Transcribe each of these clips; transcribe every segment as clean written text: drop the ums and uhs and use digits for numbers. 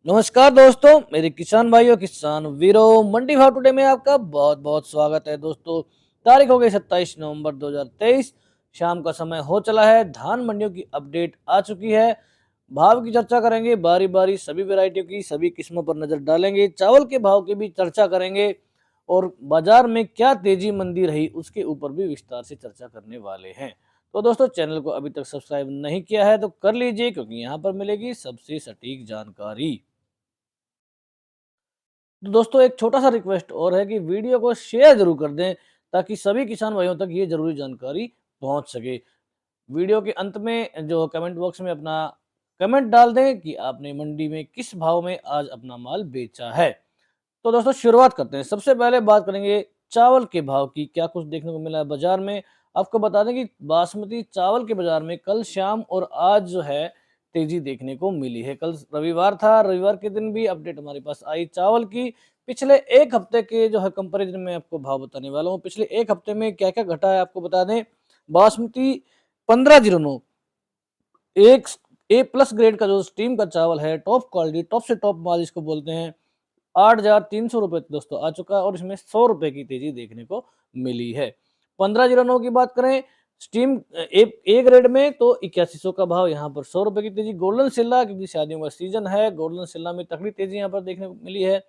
नमस्कार दोस्तों, मेरे किसान भाइयों किसान वीरों, मंडी भाव टुडे में आपका बहुत बहुत स्वागत है। दोस्तों, तारीख हो गई 27 नवंबर 2023। शाम का समय हो चला है। धान मंडियों की अपडेट आ चुकी है। भाव की चर्चा करेंगे बारी बारी, सभी वैरायटियों की, सभी किस्मों पर नजर डालेंगे। चावल के भाव की भी चर्चा करेंगे और बाजार में क्या तेजी मंदी रही उसके ऊपर भी विस्तार से चर्चा करने वाले हैं। तो दोस्तों, चैनल को अभी तक सब्सक्राइब नहीं किया है तो कर लीजिए, क्योंकि यहाँ पर मिलेगी सबसे सटीक जानकारी। तो दोस्तों, एक छोटा सा रिक्वेस्ट और है कि वीडियो को शेयर जरूर कर दें, ताकि सभी किसान भाइयों तक ये जरूरी जानकारी पहुंच सके। वीडियो के अंत में जो कमेंट बॉक्स में अपना कमेंट डाल दें कि आपने मंडी में किस भाव में आज अपना माल बेचा है। तो दोस्तों, शुरुआत करते हैं। सबसे पहले बात करेंगे चावल के भाव की, क्या कुछ देखने को मिला है बाजार में। आपको बता दें कि बासमती चावल के बाजार में कल शाम और आज जो है तेजी देखने को मिली है। कल रविवार था, रविवार के दिन भी अपडेट हमारे पास आई चावल की। पिछले एक हफ्ते के जो है कंपैरिजन में आपको भाव बताने वाला हूँ। पिछले एक हफ्ते में क्या क्या घटा है आपको बता दें। बासमती 1509 एक ए प्लस ग्रेड का जो स्टीम का चावल है, टॉप क्वालिटी, टॉप से टॉप माल इसको बोलते हैं, 8,300 रुपये दोस्तों आ चुका है और इसमें 100 रुपये की तेजी देखने को मिली है। 1509 की बात करें स्टीम ए ग्रेड में तो 8100 का भाव, यहाँ पर 100 रुपये की तेजी। गोल्डन सिल्ला, क्योंकि शादियों का सीजन है, गोल्डन सिल्ला में तगड़ी तेजी यहाँ पर देखने को मिली है।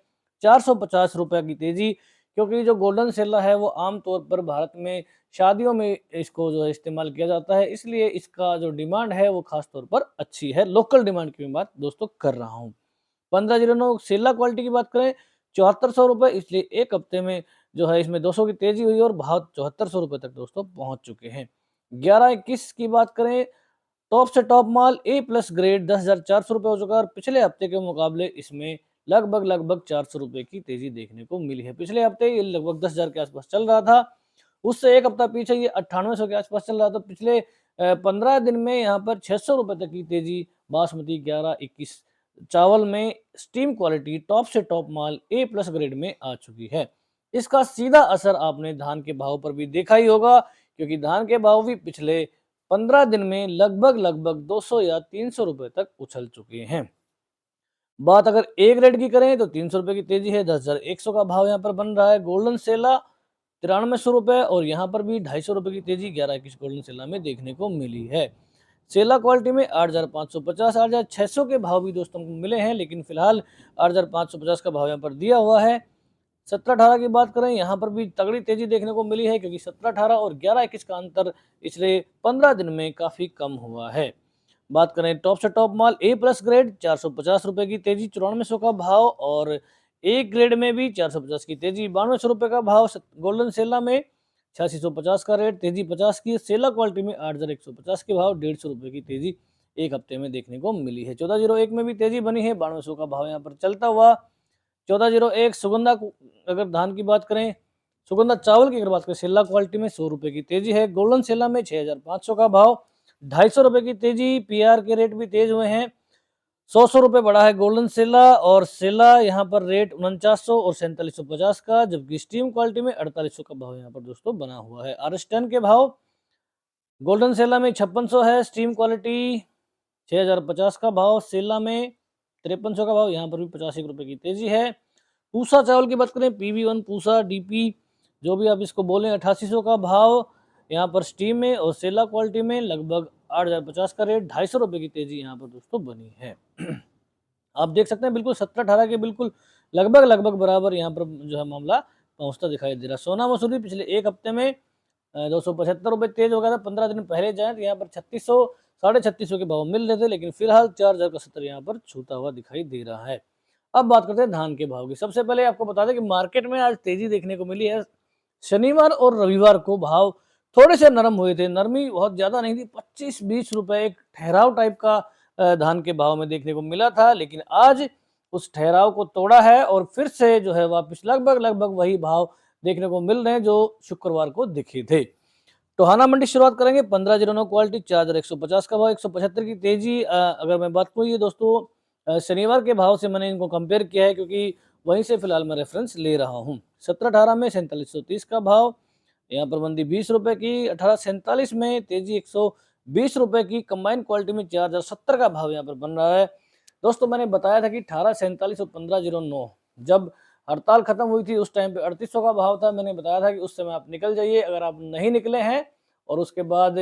450 रुपये की तेजी, क्योंकि जो गोल्डन सिल्ला है वो आमतौर पर भारत में शादियों में इसको जो है इस्तेमाल किया जाता है, इसलिए इसका जो डिमांड है वो खास तौर पर अच्छी है। लोकल डिमांड की मैं बात दोस्तों कर रहा हूँ। 1509 सेला क्वालिटी की बात करें 7400 रुपये, इसलिए एक हफ्ते में जो है इसमें 200 की तेजी हुई और भाव 7400 रुपये तक दोस्तों पहुंच चुके हैं। 1121 की बात करें, टॉप से टॉप माल ए प्लस ग्रेड 10,400 रुपये हो चुका है और पिछले हफ्ते के मुकाबले इसमें लगभग लगभग 400 रुपये की तेजी देखने को मिली है। पिछले हफ्ते ये लगभग 10,000 के आसपास चल रहा था, उससे एक हफ्ता पीछे ये 9800 के आसपास चल रहा था। पिछले 15 दिन में यहाँ पर 600 रुपये तक की तेजी बासमती 1121 चावल में स्टीम क्वालिटी टॉप से टॉप माल ए प्लस ग्रेड में आ चुकी है। इसका सीधा असर आपने धान के भाव पर भी देखा ही होगा, क्योंकि धान के भाव भी पिछले 15 दिन में लगभग लगभग 200 या 300 रुपये तक उछल चुके हैं। बात अगर ए ग्रेड की करें तो 300 रुपये की तेजी है, 10,100 का भाव यहाँ पर बन रहा है। गोल्डन सेला 9300 रुपये और यहाँ पर भी 250 रुपये की तेजी 1121 गोल्डन सेला में देखने को मिली है। सेला क्वालिटी में 8,550 8,600 के भाव भी दोस्तों को मिले हैं, लेकिन फिलहाल 8,550 का भाव यहाँ पर दिया हुआ है। 17-18 की बात करें, यहाँ पर भी तगड़ी तेजी देखने को मिली है, क्योंकि 17-18 और 11-21 का अंतर पिछले 15 दिन में काफी कम हुआ है। बात करें टॉप से टॉप माल ए प्लस ग्रेड 450 रुपये की तेजी, 9400 का भाव और ए ग्रेड में भी 450 की तेजी, 9200 रुपये का भाव। गोल्डन सेला में 8650 का रेट, तेजी 50 की। सेला क्वालिटी में 8,150 के भाव, 150 रुपये की तेजी एक हफ्ते में देखने को मिली है। 1401 में भी तेजी बनी है, 9200 का भाव यहाँ पर चलता हुआ। 1401 सुगंधा अगर धान की बात करें, सुगंधा चावल की अगर बात करें, सेला क्वालिटी में 100 रुपये की तेजी है। गोल्डन सेला में 6,500 का भाव, 250 रुपये की तेजी। पीआर के रेट भी तेज हुए हैं, 100 रुपये बढ़ा है गोल्डन सेला और सेला यहाँ पर रेट 4900 और 4750 का, जबकि स्टीम क्वालिटी में 4800 का भाव यहाँ पर दोस्तों बना हुआ है। RS10 के भाव गोल्डन सेला में 5600 है, स्टीम क्वालिटी 6050 का भाव, सेला में 5300 का भाव, यहाँ पर भी 85 रुपये की तेजी है। पूसा चावल की बात करें, PB1 पूसा DP जो भी आप इसको बोलें, 8800 का भाव यहाँ पर स्टीम में और सेला क्वालिटी में लगभग 8,050 का रेट, 250 रुपये की तेजी यहाँ पर दोस्तों बनी है। आप देख सकते हैं बिल्कुल 17-18 के बिल्कुल लगभग लगभग बराबर यहाँ पर जो है मामला पहुँचता दिखाई दे रहा है। सोना मसूरी पिछले एक हफ्ते में 275 रुपये तेज हो गया था। 15 दिन पहले जाए तो यहाँ पर 3600 3650 के भाव मिल रहे थे, लेकिन फिलहाल 4,070 यहाँ पर छूता हुआ दिखाई दे रहा है। अब बात करते हैं धान के भाव की। सबसे पहले आपको बता दें कि मार्केट में आज तेजी देखने को मिली है। शनिवार और रविवार को भाव थोड़े से नरम हुए थे, नरमी बहुत ज्यादा नहीं थी, 25-20 रुपए एक ठहराव टाइप का धान के भाव में देखने को मिला था, लेकिन आज उस ठहराव को तोड़ा है और फिर से जो है वापस लगभग लगभग वही भाव देखने को मिल रहे हैं जो शुक्रवार को दिखे थे। टोहाना मंडी शुरुआत करेंगे, 1509 क्वालिटी 4,150 का भाव, 175 की तेजी। अगर मैं बात करूँ ये दोस्तों शनिवार के भाव से मैंने इनको कंपेयर किया है, क्योंकि वहीं से फिलहाल मैं रेफरेंस ले रहा हूँ। 17-18 में 4730 का भाव, यहाँ पर मंदी 20 रुपये की। 1847 में तेजी 120 रुपये की। कंबाइन क्वालिटी में 4,070 का भाव यहाँ पर बन रहा है। दोस्तों मैंने बताया था कि 1847 और 1509 जब हड़ताल खत्म हुई थी उस टाइम पे 3800 का भाव था। मैंने बताया था कि उस समय आप निकल जाइए। अगर आप नहीं निकले हैं और उसके बाद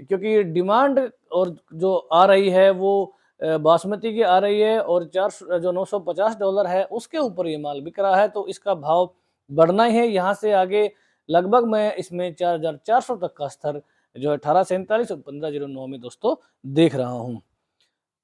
क्योंकि डिमांड और जो आ रही है वो बासमती की आ रही है और जो $950 है उसके ऊपर ये माल बिक रहा है, तो इसका भाव बढ़ना ही है। यहाँ से आगे लगभग मैं इसमें 4400 तक का स्तर जो 1847 और 1509 में दोस्तों देख रहा हूँ।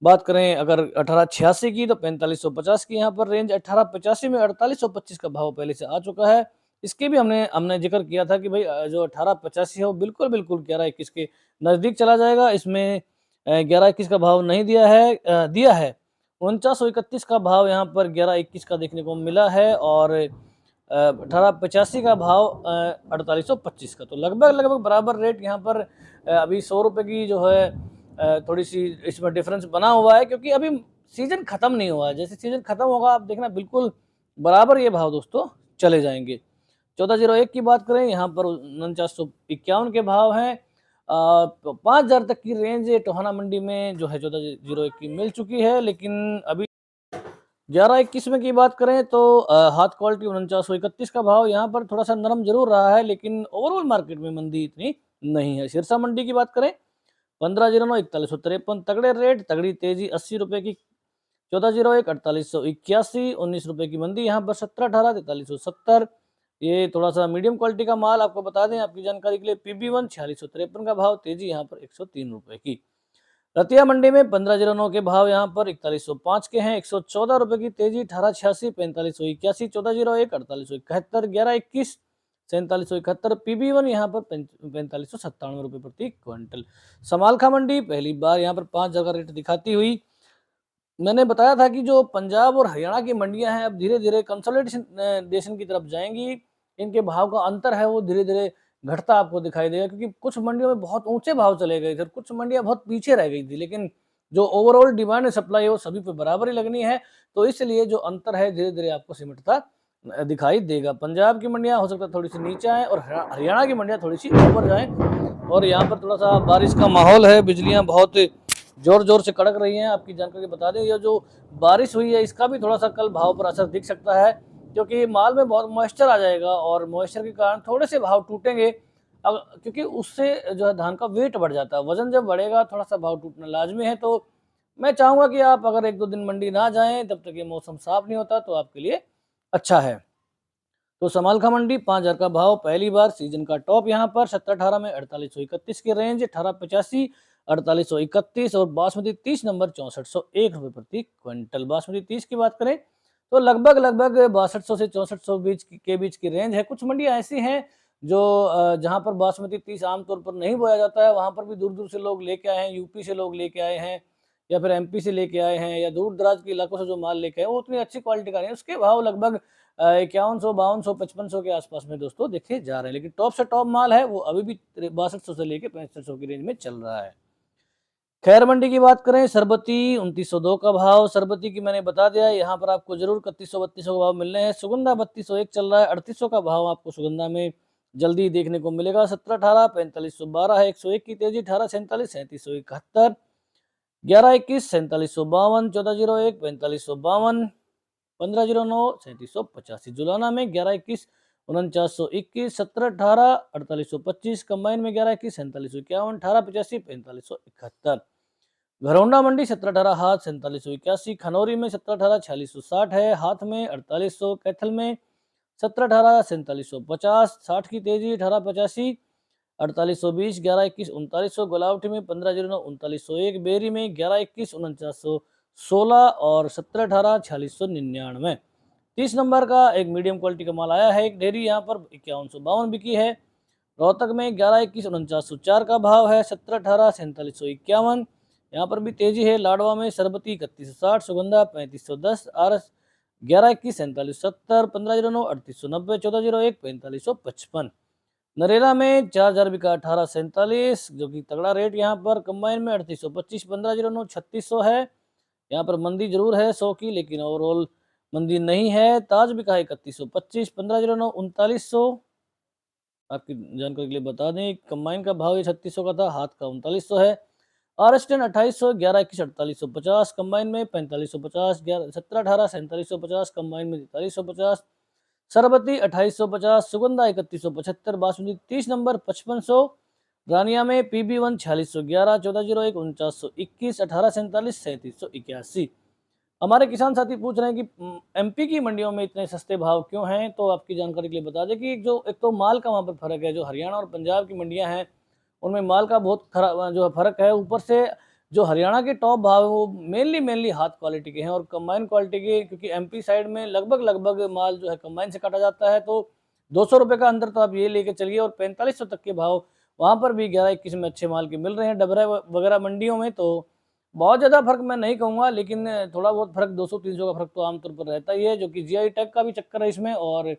बात करें अगर 1886 की तो 4550 की यहाँ पर रेंज, 1885 में 4825 का भाव पहले से आ चुका है। इसके भी हमने जिक्र किया था कि भाई जो 1885 है वो बिल्कुल 1121 के नज़दीक चला जाएगा। इसमें 1121 का भाव नहीं दिया है 4931 का भाव यहाँ पर 1121 का देखने को मिला है और 1885 का भाव 4825 का, तो लगभग बराबर रेट यहाँ पर अभी 100 रुपये की जो है थोड़ी सी इसमें डिफरेंस बना हुआ है, क्योंकि अभी सीजन खत्म नहीं हुआ है। जैसे सीजन खत्म होगा आप देखना बिल्कुल बराबर ये भाव दोस्तों चले जाएंगे। 1401 की बात करें यहाँ पर 4951 के भाव हैं। 5000 तक की रेंज टोहाना मंडी में जो है 1401 की मिल चुकी है, लेकिन अभी 1121 में की बात करें तो हाथ क्वालिटी 4931 का भाव यहाँ पर थोड़ा सा नरम जरूर रहा है, लेकिन ओवरऑल मार्केट में मंदी इतनी नहीं है। सिरसा मंडी की बात करें 1509 4153 तगड़े रेट, तगड़ी तेजी 80 रुपए की। 1401 4881 19 रुपए की मंदी यहाँ पर। 1718 4370 ये थोड़ा सा मीडियम क्वालिटी का माल आपको बता दें आपकी जानकारी के लिए। PB1 4653 का भाव, तेजी यहाँ पर 103 रुपए की। रतिया मंडी में 1509 के भाव यहाँ पर 4105 के हैं, 114 रुपए की तेजी। 1886 4581 1401 4871 1121 4771 PB1 यहाँ पर 4597 रुपए प्रति क्विंटल। समालखा मंडी पहली बार यहाँ पर 5000 का रेट दिखाती हुई। मैंने बताया था कि जो पंजाब और हरियाणा की मंडियां हैं अब धीरे धीरे कंसोलिडेशन की तरफ जाएंगी। इनके भाव का अंतर है वो धीरे धीरे घटता आपको दिखाई देगा, क्योंकि कुछ मंडियों में बहुत ऊंचे भाव चले गए थे, कुछ मंडियां बहुत पीछे रह गई थी, लेकिन जो ओवरऑल डिमांड सप्लाई है वो सभी पे बराबर ही लगनी है। तो इसलिए जो अंतर है धीरे धीरे आपको सिमटता दिखाई देगा। पंजाब की मंडियां हो सकता है थोड़ी सी नीचे आए और हरियाणा की मंडियां थोड़ी सी ऊपर जाएं। और यहाँ पर थोड़ा सा बारिश का माहौल है, बिजलियां बहुत जोर से कड़क रही हैं। आपकी जानकारी बता दें, ये जो बारिश हुई है इसका भी थोड़ा सा कल भाव पर असर दिख सकता है, क्योंकि माल में बहुत मॉइस्चर आ जाएगा और मॉइस्चर के कारण थोड़े से भाव टूटेंगे। अब क्योंकि उससे जो है धान का वेट बढ़ जाता है, वजन जब बढ़ेगा थोड़ा सा भाव टूटना लाजमी है। तो मैं चाहूँगा कि आप अगर 1-2 दिन मंडी ना जाएं तब तक ये मौसम साफ नहीं होता तो आपके लिए अच्छा है। तो समालखा मंडी 5000 का भाव, पहली बार सीजन का टॉप यहाँ पर। 1718 में 4831 की रेंज, 1885 4831 और बासमती 30 नंबर 6401 रुपये प्रति क्विंटल। बासमती 30 की बात करें तो लगभग 6200 से 6400 के बीच की रेंज है। कुछ मंडियां ऐसी हैं जो जहां पर बासमती 30 आमतौर पर नहीं बोया जाता है, वहां पर भी दूर दूर से लोग लेके आए हैं, यूपी से लोग लेके आए हैं या फिर MP से लेके आए हैं, या दूर दराज के इलाकों से जो माल लेके आए वो उतनी अच्छी क्वालिटी का नहीं है, उसके भाव लगभग 5100 5200 5500 के आसपास में दोस्तों देखे जा रहे हैं। लेकिन टॉप से टॉप माल है वो अभी भी 6200 से लेके 6500 की रेंज में चल रहा है। खैर मंडी की बात करें, सरबती 2902 का भाव, सरबती की मैंने बता दिया, यहाँ पर आपको जरूर 3100 3200 का भाव मिलने हैं। सुगंधा 3201 चल रहा है, 3800 का भाव आपको सुगंधा में जल्दी देखने को मिलेगा। 1718 4512 है, 101 की तेजी। 1847 3771 1121 4752 1401 4552 1509 3785। जुलाना में 1121 4921 1718 4825 कंबाइन में 1121 4751 1885 4571। घरौंडा मंडी 1718 हाथ 4781। खनौरी में 1718 4660 है, हाथ में 4800। कैथल में 1718 4750 60 की तेजी। 1885 4820 1121 3900। गोलावटी में 1509 3901। बेरी में 1121 4916 और 1718 4699। 30 नंबर का एक मीडियम क्वालिटी का माल आया है। एक डेयरी यहाँ पर 5152 बिकी है। रोहतक में 1121 4904 का भाव है। 1718 4751 यहाँ पर भी तेजी है। लाडवा में सरबती 3160, सुगंधा 3510, RS 1121 4770 1509 3890 1401 4555। नरेला में 4000 बिका 1847 जो कि तगड़ा रेट यहाँ पर। कंबाइन में 3825 1509 3600 है। यहाँ पर मंदी जरूर है 100 की, लेकिन ओवरऑल मंदी नहीं है। ताज बिका 3125 1509 3900। आपकी जानकारी के लिए बता दें कंबाइन का भाव ये 3600 का था, हाथ का 3900 है। आरएसटेन 2800, 1121 4850 कंबाइन में 4550, 1718 4750 कंबाइन में 4350, सरबती 2850, सुगंधा 3175, बासमती 30 नंबर 5500, रानिया में PB1 4611, 1401 4921, 1847 3781। हमारे किसान साथी पूछ रहे हैं कि एमपी की मंडियों में इतने सस्ते भाव क्यों हैं, तो आपकी जानकारी के लिए बता दें कि एक तो माल का वहाँ पर फर्क है, जो हरियाणा और पंजाब की मंडियां हैं उनमें माल का बहुत जो फर्क है। ऊपर से जो हरियाणा के टॉप भाव है वो मेनली हाथ क्वालिटी के हैं और कंबाइन क्वालिटी के, क्योंकि एमपी साइड में लगभग माल जो है कंबाइन से काटा जाता है, तो 200 रुपये का अंतर तो आप ये लेके चलिए। और 4500 तक के भाव वहाँ पर भी 11-21 में अच्छे माल के मिल रहे हैं डबरा वगैरह मंडियों में। तो बहुत ज़्यादा फर्क मैं नहीं कहूँगा, लेकिन थोड़ा बहुत फर्क 200-300 का फर्क तो आमतौर पर रहता ही है, जो कि जीआई टैग का भी चक्कर है इसमें। और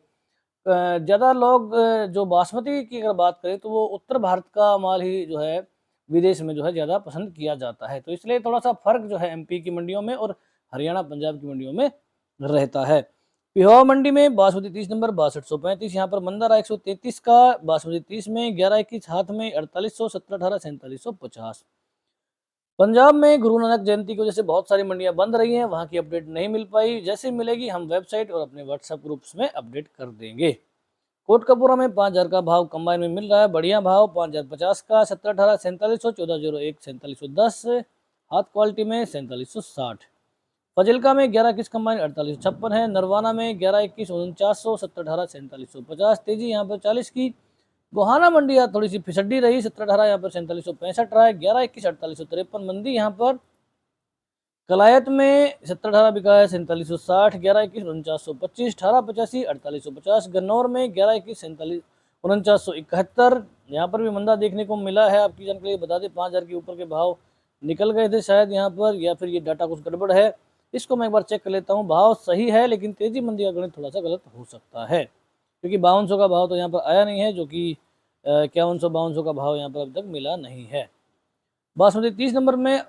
ज़्यादा लोग जो बासमती की अगर बात करें तो वो उत्तर भारत का माल ही जो है विदेश में जो है ज़्यादा पसंद किया जाता है, तो इसलिए थोड़ा सा फर्क जो है एमपी की मंडियों में और हरियाणा पंजाब की मंडियों में रहता है। पिहोवा मंडी में बासमती 30 नंबर 6235, यहाँ पर मंदारा 133 का, बासमती 30 में 1121, हाथ में 4800, 1718 4750। पंजाब में गुरु नानक जयंती की वजह से बहुत सारी मंडियां बंद रही हैं, वहां की अपडेट नहीं मिल पाई, जैसे मिलेगी हम वेबसाइट और अपने व्हाट्सएप ग्रुप्स में अपडेट कर देंगे। कोटकपूरा में 5000 का भाव कंबाइन में मिल रहा है, बढ़िया भाव 5050 का, 1718 4700, 1401 4710, हाथ क्वालिटी में 4760। फजिल्का में 1121 कंबाइन 4856 है, नरवाना में 1121 4900, 1718 4750, तेजी यहाँ पर 40 की। गोहाना मंडी यार थोड़ी सी फिसड्डी रही, 1718 यहाँ पर 4765 रहा है, 1121 4853 मंदी यहाँ पर। कलायत में 1718 बिका है 4760, 1121 4925, 1885 4850। गन्नौर में 1121 4971, यहाँ पर भी मंदा देखने को मिला है। आपकी जानकारी बता दें 5000 के ऊपर के भाव निकल गए थे शायद यहाँ पर, या फिर ये डाटा कुछ गड़बड़ है, इसको मैं एक बार चेक कर लेता हूँ। भाव सही है लेकिन तेजी मंदी का गणित थोड़ा सा गलत हो सकता है, क्योंकि 5200 का भाव तो यहाँ पर आया नहीं है, जो कि 5100-5200 का भाव यहाँ पर अभी तक मिला नहीं है। बासमती 30 नंबर में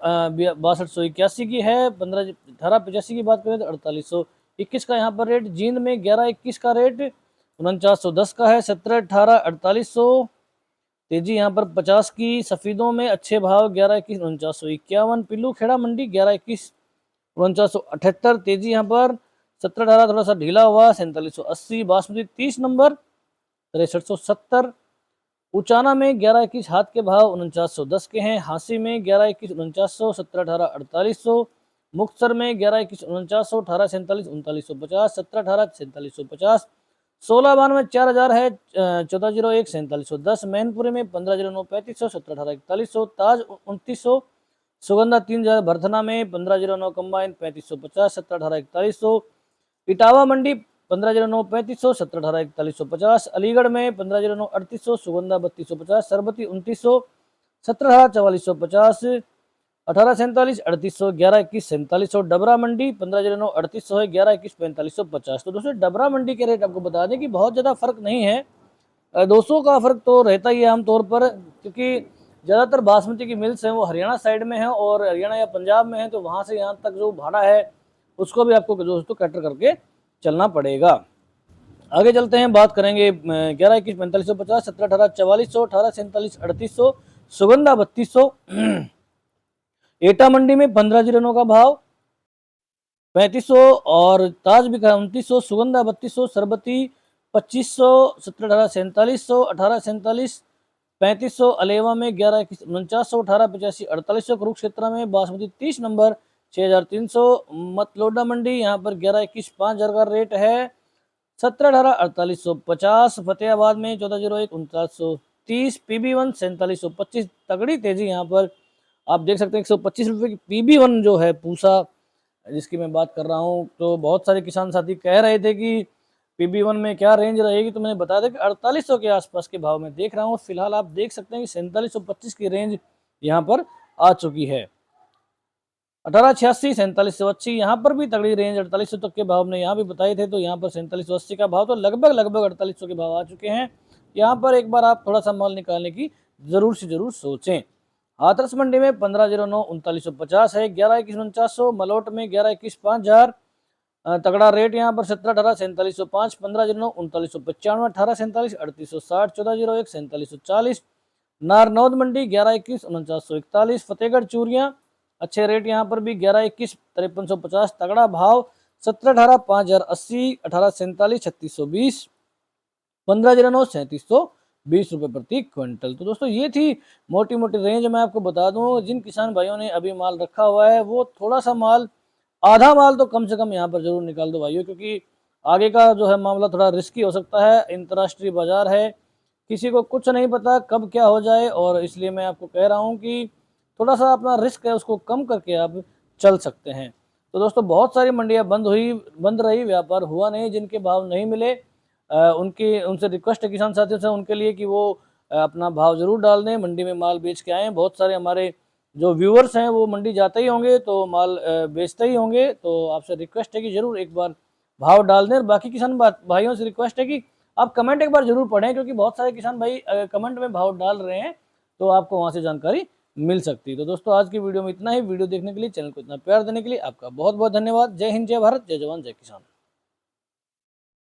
6281 की है, 1885 की बात करें तो 4821 का यहाँ पर रेट। जींद में 1121 का रेट, 4910 का है, 1718 4800, तेजी यहाँ पर 50 की। सफ़ीदों में अच्छे भाव 1121 4951, पिल्लू खेड़ा मंडी 1121 4978, तेजी यहाँ पर। 1718 थोड़ा सा ढीला हुआ 4780। बासमती 30 नंबर 6370। उचाना में 1121 हाथ के भाव 4910 के हैं, हांसी में 1121 4900, 1718 4800, मुक्तसर में 1121 4900, 1847 3950, 1718 4750, 1692 4000 है, 1401 4710, मैनपुरी में 1509 3500, 1718 4100, ताज 2900, सुगंधा 3000, भरथना में 1509 कंबाइन 3550, 1718 4100, इटावा मंडी 1509 3500, 1718 4150, अलीगढ़ में 1509 3800, सुगंधा 3250, सरबती 2900, 1718 4450, 1847 3800, 1121 4700। डबरा मंडी 1509 3800 है, 1121 4550। तो दोस्तों डबरा मंडी के रेट आपको बता दें कि बहुत ज़्यादा फर्क नहीं है, 200 का फर्क तो रहता ही है आमतौर पर, क्योंकि ज़्यादातर बासमती की मिल्स हैं वो हरियाणा साइड में है और हरियाणा या पंजाब में है, तो वहाँ से यहाँ तक जो भाड़ा है उसको भी आपको दोस्तों कैटर करके चलना पड़ेगा। आगे चलते हैं, बात करेंगे 1121 4550, 1718 4400, 1847 3800, सुगंधा 3200। एटा मंडी में 1509 का भाव 3500 और ताज बिका 2900, सुगंधा 3200, सरबती 2500, 1718 4700, 1847 3500, अलेवा में 1121 4900, 1885 4800, कुरुक्षेत्र में बासमती 30 नंबर 6300। मतलोडा मंडी यहाँ पर 1121 5000 का रेट है, 1718 4850। फतेहाबाद में 1401 4930, PB1 4725, तगड़ी तेजी यहाँ पर आप देख सकते हैं। 125 रुपये की PB1 जो है पूसा जिसकी मैं बात कर रहा हूँ, तो बहुत सारे किसान साथी कह रहे थे कि PB1 में क्या रेंज रहेगी, तो मैंने बता दिया कि 4800 के आसपास के भाव में देख रहा हूँ। फिलहाल आप देख सकते हैं कि 4725 की रेंज यहाँ पर आ चुकी है। 1886 4780, यहाँ पर भी तगड़ी रेंज 4800 तक के भाव में यहाँ भी बताए थे, तो यहाँ पर 4780 का भाव, तो लगभग 4800 के भाव आ चुके हैं। यहाँ पर एक बार आप थोड़ा सा माल निकालने की जरूर से जरूर सोचें। हाथरस मंडी में 1509 3950 है, 1121 4900, मलोट में 1121 5000, तगड़ा रेट यहाँ पर 1718 4705, 1509 3995, 1847 3860, 1401 4740, नारनौद मंडी 1121 4941, फतेहगढ़ चूरियां अच्छे रेट यहाँ पर भी 1121 5350, तगड़ा भाव 1718 5080, 1847 3620, 1509 3720 रुपये प्रति क्विंटल। तो दोस्तों ये थी मोटी मोटी रेंज। मैं आपको बता दूं, जिन किसान भाइयों ने अभी माल रखा हुआ है वो थोड़ा सा माल, आधा माल तो कम से कम यहाँ पर जरूर निकाल दो भाइयों, क्योंकि आगे का जो है मामला थोड़ा रिस्की हो सकता है। अंतर्राष्ट्रीय बाजार है, किसी को कुछ नहीं पता कब क्या हो जाए, और इसलिए मैं आपको कह रहा हूँ कि थोड़ा सा अपना रिस्क है उसको कम करके आप चल सकते हैं। तो दोस्तों बहुत सारी मंडियाँ बंद रही, व्यापार हुआ नहीं, जिनके भाव नहीं मिले उनसे रिक्वेस्ट है किसान साथियों से उनके लिए कि वो अपना भाव जरूर डाल दें, मंडी में माल बेच के आएँ। बहुत सारे हमारे जो व्यूअर्स हैं वो मंडी जाते ही होंगे तो माल बेचते ही होंगे, तो आपसे रिक्वेस्ट है कि जरूर एक बार भाव डाल दें। और बाकी किसान भाइयों से रिक्वेस्ट है कि आप कमेंट एक बार जरूर पढ़ें, क्योंकि बहुत सारे किसान भाई कमेंट में भाव डाल रहे हैं, तो आपको वहां से जानकारी मिल सकती है। तो दोस्तों आज की वीडियो में इतना ही। वीडियो देखने के लिए, चैनल को इतना प्यार देने के लिए आपका बहुत बहुत धन्यवाद। जय हिंद, जय भारत, जय जवान, जय किसान।